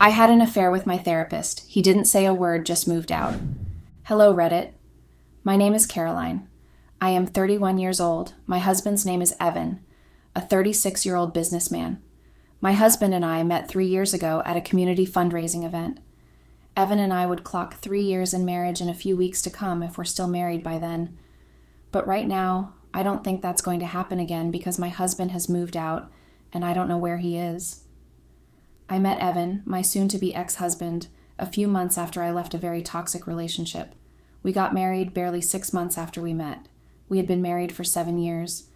I had an affair with my therapist. He didn't say a word, just moved out. Hello, Reddit. My name is Caroline. I am 31 years old. My husband's name is Evan, a 36-year-old businessman. My husband and I met 3 years ago at a community fundraising event. Evan and I would clock 3 years in marriage in a few weeks to come if we're still married by then. But right now, I don't think that's going to happen again because my husband has moved out and I don't know where he is. I met Evan, my soon-to-be ex-husband, a few months after I left a very toxic relationship. We got married barely 6 months after we met. We had been married for 7 years.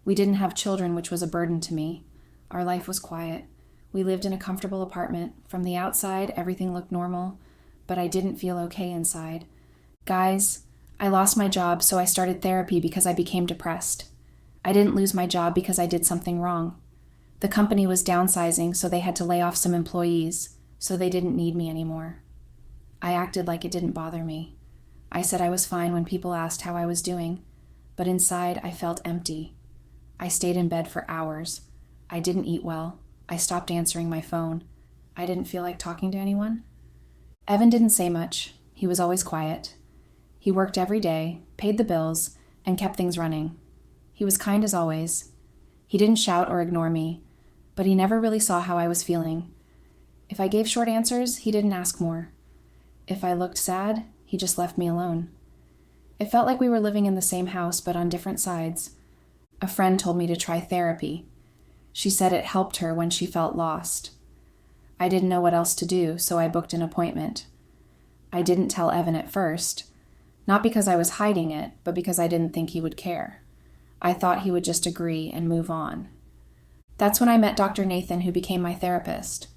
We didn't have children, which was a burden to me. Our life was quiet. We lived in a comfortable apartment. From the outside, everything looked normal, but I didn't feel okay inside. Guys, I lost my job, so I started therapy because I became depressed. I didn't lose my job because I did something wrong. The company was downsizing, so they had to lay off some employees, so they didn't need me anymore. I acted like it didn't bother me. I said I was fine when people asked how I was doing, but inside I felt empty. I stayed in bed for hours. I didn't eat well. I stopped answering my phone. I didn't feel like talking to anyone. Evan didn't say much. He was always quiet. He worked every day, paid the bills, and kept things running. He was kind as always. He didn't shout or ignore me, but he never really saw how I was feeling. If I gave short answers, he didn't ask more. If I looked sad, he just left me alone. It felt like we were living in the same house, but on different sides. A friend told me to try therapy. She said it helped her when she felt lost. I didn't know what else to do, so I booked an appointment. I didn't tell Evan at first, not because I was hiding it, but because I didn't think he would care. I thought he would just agree and move on. That's when I met Dr. Nathan, who became my therapist.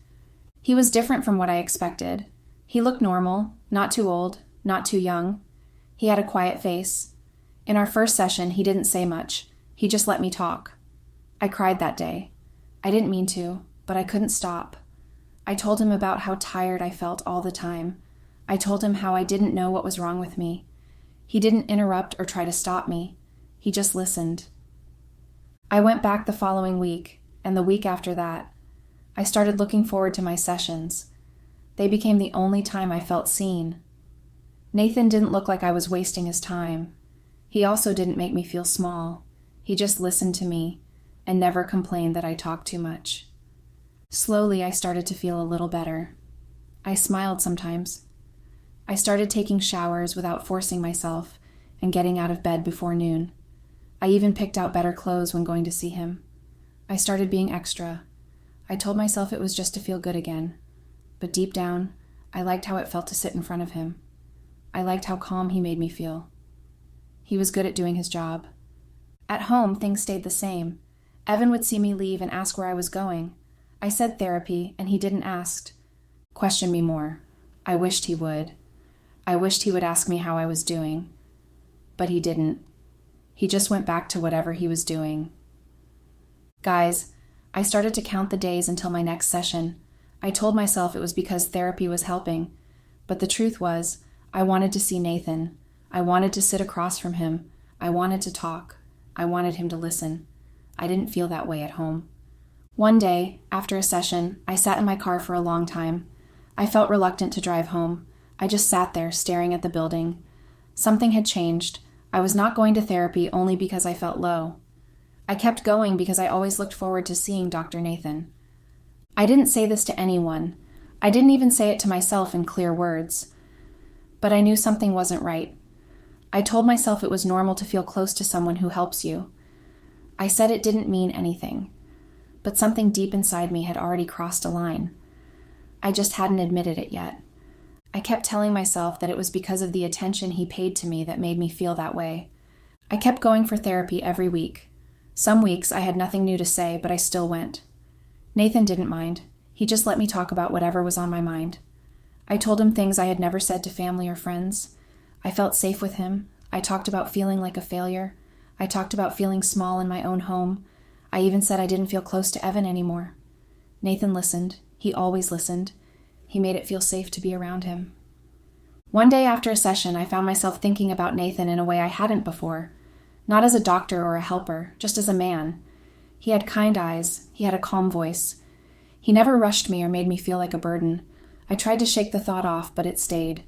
He was different from what I expected. He looked normal, not too old, not too young. He had a quiet face. In our first session, he didn't say much. He just let me talk. I cried that day. I didn't mean to, but I couldn't stop. I told him about how tired I felt all the time. I told him how I didn't know what was wrong with me. He didn't interrupt or try to stop me. He just listened. I went back the following week, and the week after that. I started looking forward to my sessions. They became the only time I felt seen. Nathan didn't look like I was wasting his time. He also didn't make me feel small. He just listened to me and never complained that I talked too much. Slowly, I started to feel a little better. I smiled sometimes. I started taking showers without forcing myself and getting out of bed before noon. I even picked out better clothes when going to see him. I started being extra. I told myself it was just to feel good again. But deep down, I liked how it felt to sit in front of him. I liked how calm he made me feel. He was good at doing his job. At home, things stayed the same. Evan would see me leave and ask where I was going. I said therapy, and he didn't question me more. I wished he would. I wished he would ask me how I was doing. But he didn't. He just went back to whatever he was doing. Guys, I started to count the days until my next session. I told myself it was because therapy was helping. But the truth was, I wanted to see Nathan. I wanted to sit across from him. I wanted to talk. I wanted him to listen. I didn't feel that way at home. One day, after a session, I sat in my car for a long time. I felt reluctant to drive home. I just sat there, staring at the building. Something had changed. I was not going to therapy only because I felt low. I kept going because I always looked forward to seeing Dr. Nathan. I didn't say this to anyone. I didn't even say it to myself in clear words. But I knew something wasn't right. I told myself it was normal to feel close to someone who helps you. I said it didn't mean anything. But something deep inside me had already crossed a line. I just hadn't admitted it yet. I kept telling myself that it was because of the attention he paid to me that made me feel that way. I kept going for therapy every week. Some weeks I had nothing new to say, but I still went. Nathan didn't mind. He just let me talk about whatever was on my mind. I told him things I had never said to family or friends. I felt safe with him. I talked about feeling like a failure. I talked about feeling small in my own home. I even said I didn't feel close to Evan anymore. Nathan listened. He always listened. He made it feel safe to be around him. One day after a session, I found myself thinking about Nathan in a way I hadn't before. Not as a doctor or a helper, just as a man. He had kind eyes. He had a calm voice. He never rushed me or made me feel like a burden. I tried to shake the thought off, but it stayed.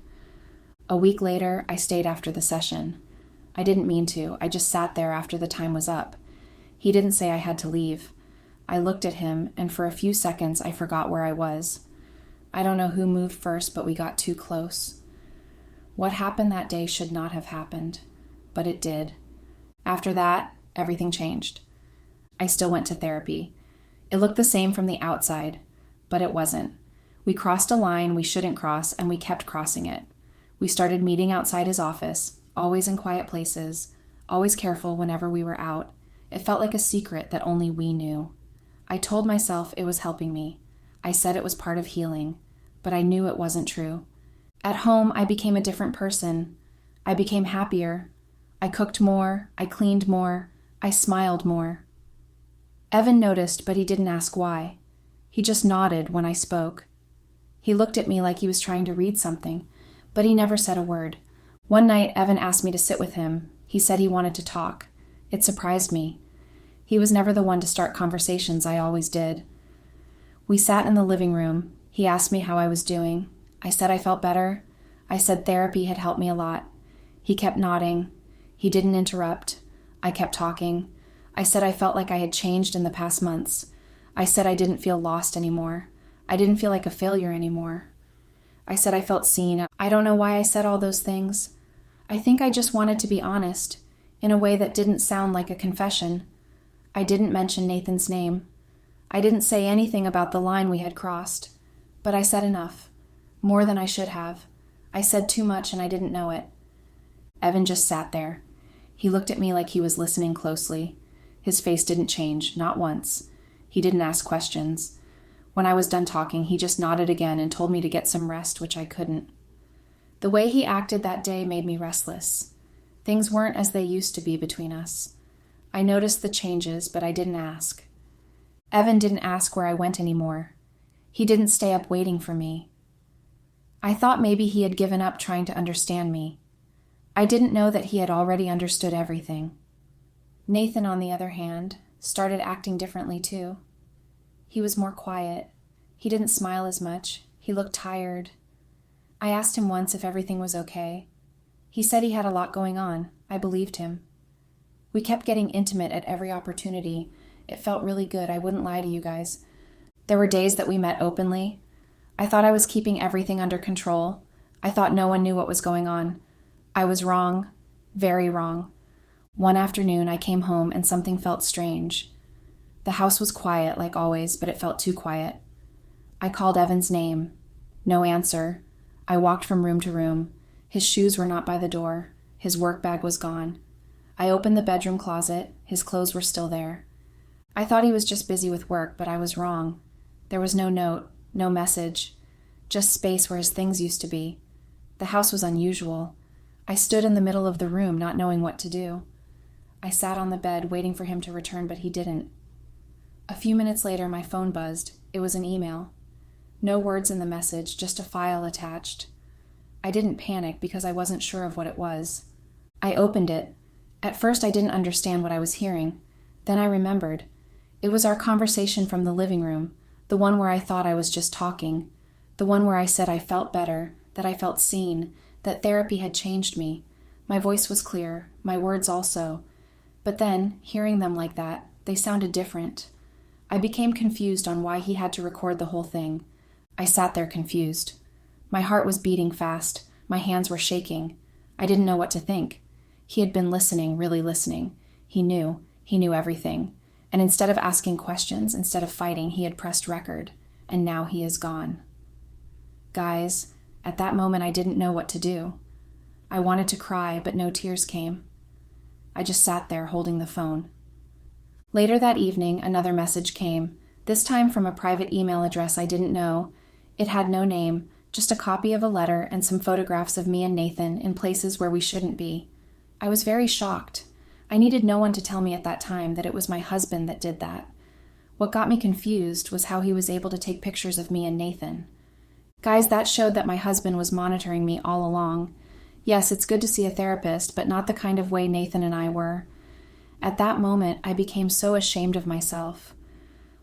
A week later, I stayed after the session. I didn't mean to. I just sat there after the time was up. He didn't say I had to leave. I looked at him, and for a few seconds, I forgot where I was. I don't know who moved first, but we got too close. What happened that day should not have happened, but it did. After that, everything changed. I still went to therapy. It looked the same from the outside, but it wasn't. We crossed a line we shouldn't cross, and we kept crossing it. We started meeting outside his office, always in quiet places, always careful whenever we were out. It felt like a secret that only we knew. I told myself it was helping me. I said it was part of healing, but I knew it wasn't true. At home, I became a different person. I became happier. I cooked more. I cleaned more. I smiled more. Evan noticed, but he didn't ask why. He just nodded when I spoke. He looked at me like he was trying to read something, but he never said a word. One night, Evan asked me to sit with him. He said he wanted to talk. It surprised me. He was never the one to start conversations. I always did. We sat in the living room. He asked me how I was doing. I said I felt better. I said therapy had helped me a lot. He kept nodding. He didn't interrupt. I kept talking. I said I felt like I had changed in the past months. I said I didn't feel lost anymore. I didn't feel like a failure anymore. I said I felt seen. I don't know why I said all those things. I think I just wanted to be honest, in a way that didn't sound like a confession. I didn't mention Nathan's name. I didn't say anything about the line we had crossed. But I said enough. More than I should have. I said too much and I didn't know it. Evan just sat there. He looked at me like he was listening closely. His face didn't change, not once. He didn't ask questions. When I was done talking, he just nodded again and told me to get some rest, which I couldn't. The way he acted that day made me restless. Things weren't as they used to be between us. I noticed the changes, but I didn't ask. Evan didn't ask where I went anymore. He didn't stay up waiting for me. I thought maybe he had given up trying to understand me. I didn't know that he had already understood everything. Nathan, on the other hand, started acting differently too. He was more quiet. He didn't smile as much. He looked tired. I asked him once if everything was okay. He said he had a lot going on. I believed him. We kept getting intimate at every opportunity. It felt really good, I wouldn't lie to you guys. There were days that we met openly. I thought I was keeping everything under control. I thought no one knew what was going on. I was wrong, very wrong. One afternoon, I came home and something felt strange. The house was quiet, like always, but it felt too quiet. I called Evan's name. No answer. I walked from room to room. His shoes were not by the door. His work bag was gone. I opened the bedroom closet. His clothes were still there. I thought he was just busy with work, but I was wrong. There was no note, no message, just space where his things used to be. The house was unusual. I stood in the middle of the room, not knowing what to do. I sat on the bed, waiting for him to return, but he didn't. A few minutes later, my phone buzzed. It was an email. No words in the message, just a file attached. I didn't panic because I wasn't sure of what it was. I opened it. At first, I didn't understand what I was hearing. Then I remembered. It was our conversation from the living room, the one where I thought I was just talking, the one where I said I felt better, that I felt seen, that therapy had changed me. My voice was clear, my words also. But then, hearing them like that, they sounded different. I became confused on why he had to record the whole thing. I sat there confused. My heart was beating fast. My hands were shaking. I didn't know what to think. He had been listening, really listening. He knew everything. And instead of asking questions, instead of fighting, he had pressed record. And now he is gone. Guys, at that moment I didn't know what to do. I wanted to cry, but no tears came. I just sat there holding the phone. Later that evening, another message came, this time from a private email address I didn't know. It had no name, just a copy of a letter and some photographs of me and Nathan in places where we shouldn't be. I was very shocked. I needed no one to tell me at that time that it was my husband that did that. What got me confused was how he was able to take pictures of me and Nathan. Guys, that showed that my husband was monitoring me all along. Yes, it's good to see a therapist, but not the kind of way Nathan and I were. At that moment, I became so ashamed of myself.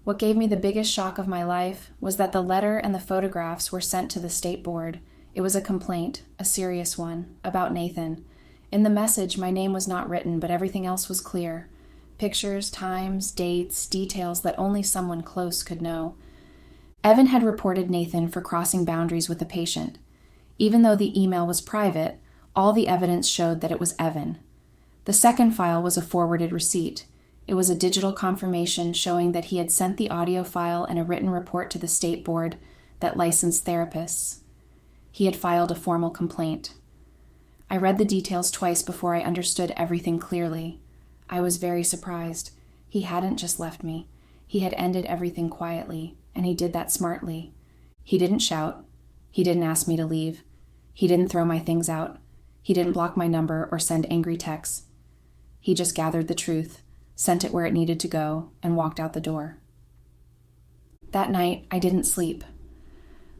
What gave me the biggest shock of my life was that the letter and the photographs were sent to the state board. It was a complaint, a serious one, about Nathan. In the message, my name was not written, but everything else was clear. Pictures, times, dates, details that only someone close could know. Evan had reported Nathan for crossing boundaries with a patient. Even though the email was private, all the evidence showed that it was Evan. The second file was a forwarded receipt. It was a digital confirmation showing that he had sent the audio file and a written report to the state board that licensed therapists. He had filed a formal complaint. I read the details twice before I understood everything clearly. I was very surprised. He hadn't just left me. He had ended everything quietly, and he did that smartly. He didn't shout. He didn't ask me to leave. He didn't throw my things out. He didn't block my number or send angry texts. He just gathered the truth, sent it where it needed to go, and walked out the door. That night, I didn't sleep.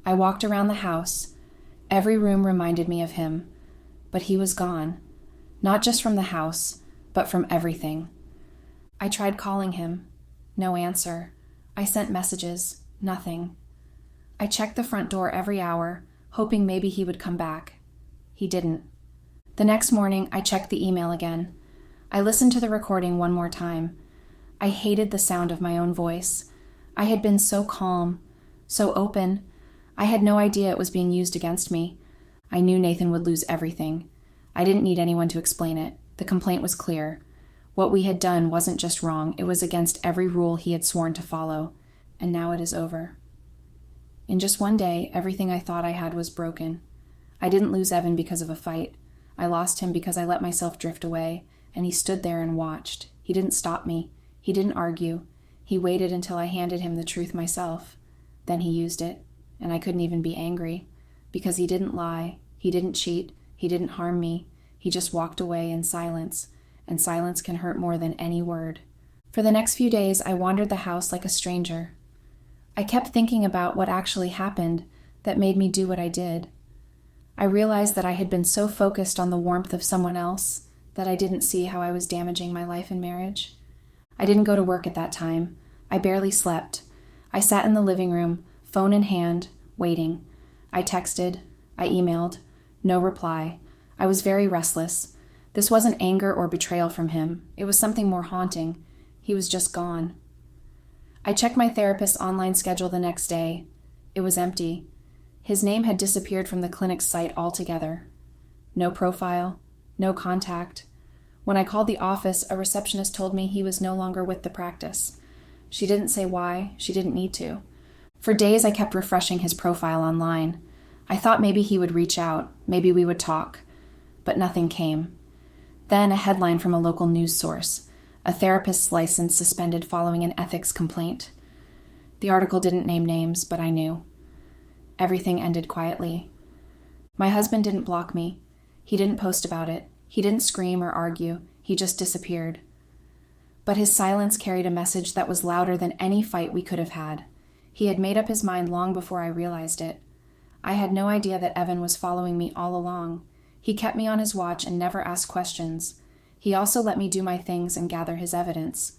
I walked around the house. Every room reminded me of him, but he was gone. Not just from the house, but from everything. I tried calling him. No answer. I sent messages. Nothing. I checked the front door every hour, hoping maybe he would come back. He didn't. The next morning, I checked the email again. I listened to the recording one more time. I hated the sound of my own voice. I had been so calm, so open. I had no idea it was being used against me. I knew Nathan would lose everything. I didn't need anyone to explain it. The complaint was clear. What we had done wasn't just wrong, it was against every rule he had sworn to follow. And now it is over. In just one day, everything I thought I had was broken. I didn't lose Evan because of a fight. I lost him because I let myself drift away. And he stood there and watched. He didn't stop me. He didn't argue. He waited until I handed him the truth myself. Then he used it, and I couldn't even be angry, because he didn't lie, he didn't cheat, he didn't harm me. He just walked away in silence, and silence can hurt more than any word. For the next few days, I wandered the house like a stranger. I kept thinking about what actually happened that made me do what I did. I realized that I had been so focused on the warmth of someone else that I didn't see how I was damaging my life and marriage. I didn't go to work at that time. I barely slept. I sat in the living room, phone in hand, waiting. I texted. I emailed. No reply. I was very restless. This wasn't anger or betrayal from him. It was something more haunting. He was just gone. I checked my therapist's online schedule the next day. It was empty. His name had disappeared from the clinic's site altogether. No profile. No contact. When I called the office, a receptionist told me he was no longer with the practice. She didn't say why. She didn't need to. For days, I kept refreshing his profile online. I thought maybe he would reach out. Maybe we would talk. But nothing came. Then a headline from a local news source. A therapist's license suspended following an ethics complaint. The article didn't name names, but I knew. Everything ended quietly. My husband didn't block me. He didn't post about it. He didn't scream or argue. He just disappeared. But his silence carried a message that was louder than any fight we could have had. He had made up his mind long before I realized it. I had no idea that Evan was following me all along. He kept me on his watch and never asked questions. He also let me do my things and gather his evidence.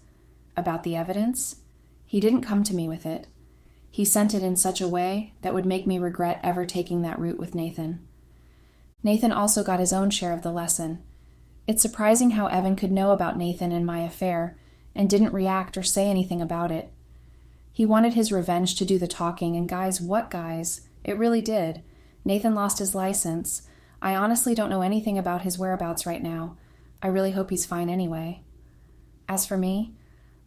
About the evidence? He didn't come to me with it. He sent it in such a way that would make me regret ever taking that route with Nathan. Nathan also got his own share of the lesson. It's surprising how Evan could know about Nathan and my affair and didn't react or say anything about it. He wanted his revenge to do the talking, and guys, what guys? It really did. Nathan lost his license. I honestly don't know anything about his whereabouts right now. I really hope he's fine anyway. As for me,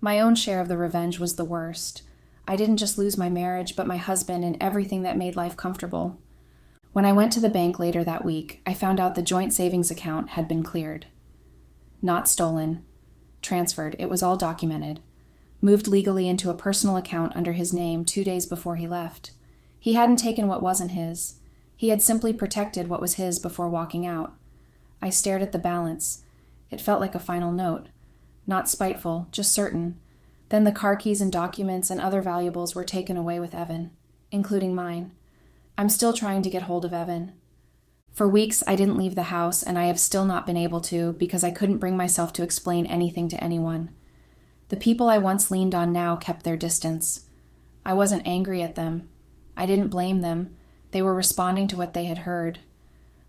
my own share of the revenge was the worst. I didn't just lose my marriage, but my husband and everything that made life comfortable. When I went to the bank later that week, I found out the joint savings account had been cleared. Not stolen. Transferred. It was all documented. Moved legally into a personal account under his name 2 days before he left. He hadn't taken what wasn't his. He had simply protected what was his before walking out. I stared at the balance. It felt like a final note. Not spiteful, just certain. Then the car keys and documents and other valuables were taken away with Evan, including mine. I'm still trying to get hold of Evan. For weeks, I didn't leave the house, and I have still not been able to because I couldn't bring myself to explain anything to anyone. The people I once leaned on now kept their distance. I wasn't angry at them. I didn't blame them. They were responding to what they had heard.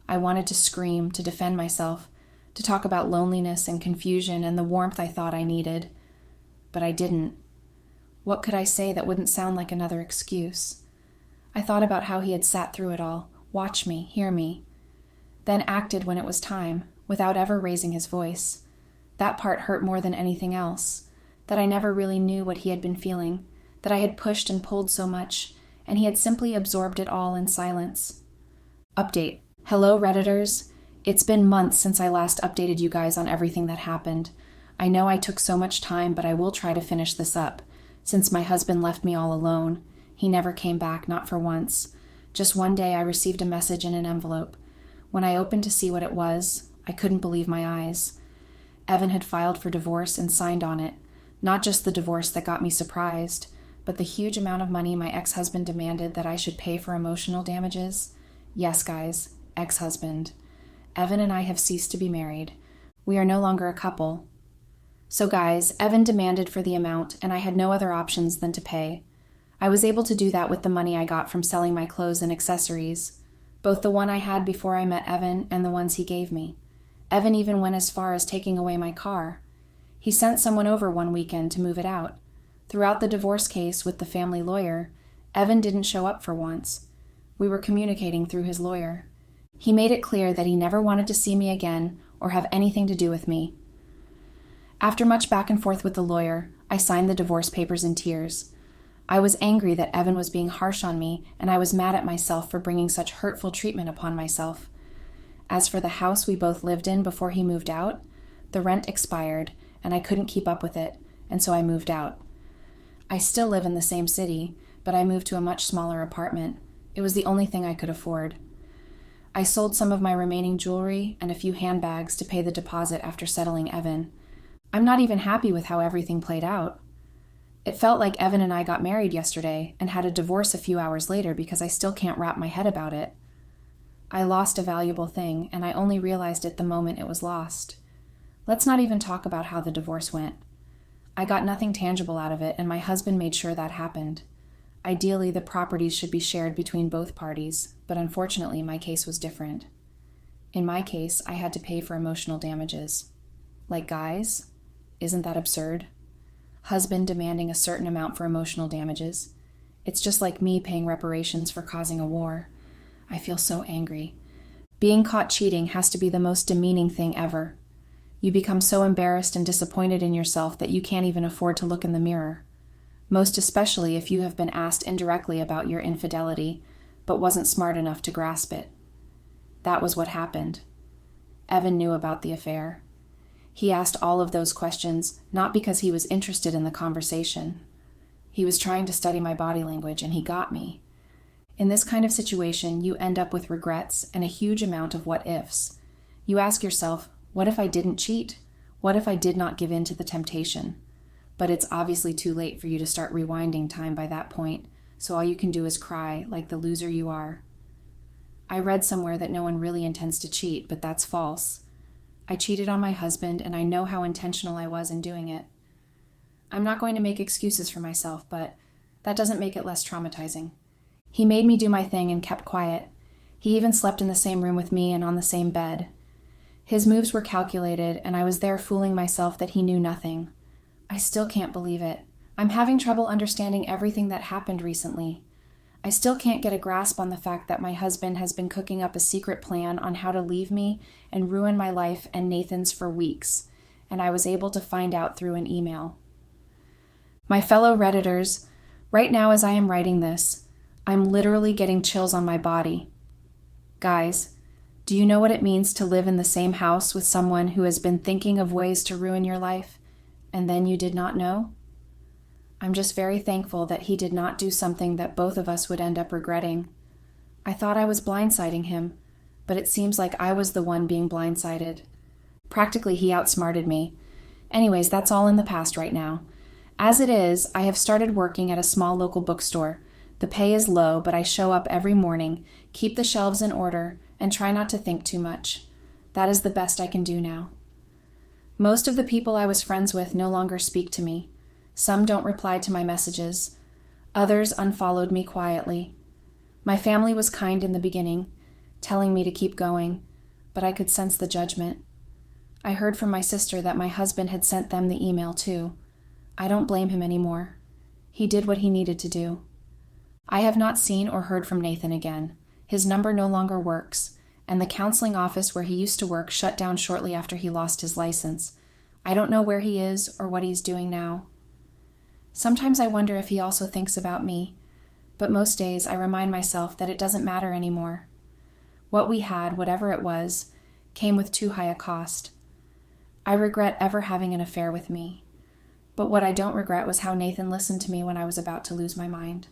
I wanted to scream, to defend myself, to talk about loneliness and confusion and the warmth I thought I needed. But I didn't. What could I say that wouldn't sound like another excuse? I thought about how he had sat through it all, watched me, hear me, then acted when it was time, without ever raising his voice. That part hurt more than anything else, that I never really knew what he had been feeling, that I had pushed and pulled so much, and he had simply absorbed it all in silence. Update. Hello, Redditors. It's been months since I last updated you guys on everything that happened. I know I took so much time, but I will try to finish this up. Since my husband left me all alone, he never came back, not for once. Just one day I received a message in an envelope. When I opened to see what it was, I couldn't believe my eyes. Evan had filed for divorce and signed on it. Not just the divorce that got me surprised, but the huge amount of money my ex-husband demanded that I should pay for emotional damages. Yes, guys, ex-husband. Evan and I have ceased to be married. We are no longer a couple. So guys, Evan demanded for the amount, and I had no other options than to pay. I was able to do that with the money I got from selling my clothes and accessories, both the one I had before I met Evan and the ones he gave me. Evan even went as far as taking away my car. He sent someone over one weekend to move it out. Throughout the divorce case with the family lawyer, Evan didn't show up for once. We were communicating through his lawyer. He made it clear that he never wanted to see me again or have anything to do with me. After much back and forth with the lawyer, I signed the divorce papers in tears. I was angry that Evan was being harsh on me, and I was mad at myself for bringing such hurtful treatment upon myself. As for the house we both lived in before he moved out, the rent expired, and I couldn't keep up with it, and so I moved out. I still live in the same city, but I moved to a much smaller apartment. It was the only thing I could afford. I sold some of my remaining jewelry and a few handbags to pay the deposit after settling Evan. I'm not even happy with how everything played out. It felt like Evan and I got married yesterday and had a divorce a few hours later because I still can't wrap my head about it. I lost a valuable thing, and I only realized it the moment it was lost. Let's not even talk about how the divorce went. I got nothing tangible out of it, and my husband made sure that happened. Ideally, the properties should be shared between both parties, but unfortunately, my case was different. In my case, I had to pay for emotional damages. Like guys? Isn't that absurd? Husband demanding a certain amount for emotional damages. It's just like me paying reparations for causing a war. I feel so angry. Being caught cheating has to be the most demeaning thing ever. You become so embarrassed and disappointed in yourself that you can't even afford to look in the mirror. Most especially if you have been asked indirectly about your infidelity, but wasn't smart enough to grasp it. That was what happened. Evan knew about the affair. He asked all of those questions, not because he was interested in the conversation. He was trying to study my body language, and he got me. In this kind of situation, you end up with regrets and a huge amount of what-ifs. You ask yourself, what if I didn't cheat? What if I did not give in to the temptation? But it's obviously too late for you to start rewinding time by that point, so all you can do is cry like the loser you are. I read somewhere that no one really intends to cheat, but that's false. I cheated on my husband, and I know how intentional I was in doing it. I'm not going to make excuses for myself, but that doesn't make it less traumatizing. He made me do my thing and kept quiet. He even slept in the same room with me and on the same bed. His moves were calculated, and I was there fooling myself that he knew nothing. I still can't believe it. I'm having trouble understanding everything that happened recently. I still can't get a grasp on the fact that my husband has been cooking up a secret plan on how to leave me and ruin my life and Nathan's for weeks, and I was able to find out through an email. My fellow Redditors, right now as I am writing this, I'm literally getting chills on my body. Guys, do you know what it means to live in the same house with someone who has been thinking of ways to ruin your life, and then you did not know? I'm just very thankful that he did not do something that both of us would end up regretting. I thought I was blindsiding him, but it seems like I was the one being blindsided. Practically, he outsmarted me. Anyways, that's all in the past right now. As it is, I have started working at a small local bookstore. The pay is low, but I show up every morning, keep the shelves in order, and try not to think too much. That is the best I can do now. Most of the people I was friends with no longer speak to me. Some don't reply to my messages. Others unfollowed me quietly. My family was kind in the beginning, telling me to keep going, but I could sense the judgment. I heard from my sister that my husband had sent them the email too. I don't blame him anymore. He did what he needed to do. I have not seen or heard from Nathan again. His number no longer works, and the counseling office where he used to work shut down shortly after he lost his license. I don't know where he is or what he's doing now. Sometimes I wonder if he also thinks about me, but most days I remind myself that it doesn't matter anymore. What we had, whatever it was, came with too high a cost. I regret ever having an affair with me, but what I don't regret was how Nathan listened to me when I was about to lose my mind.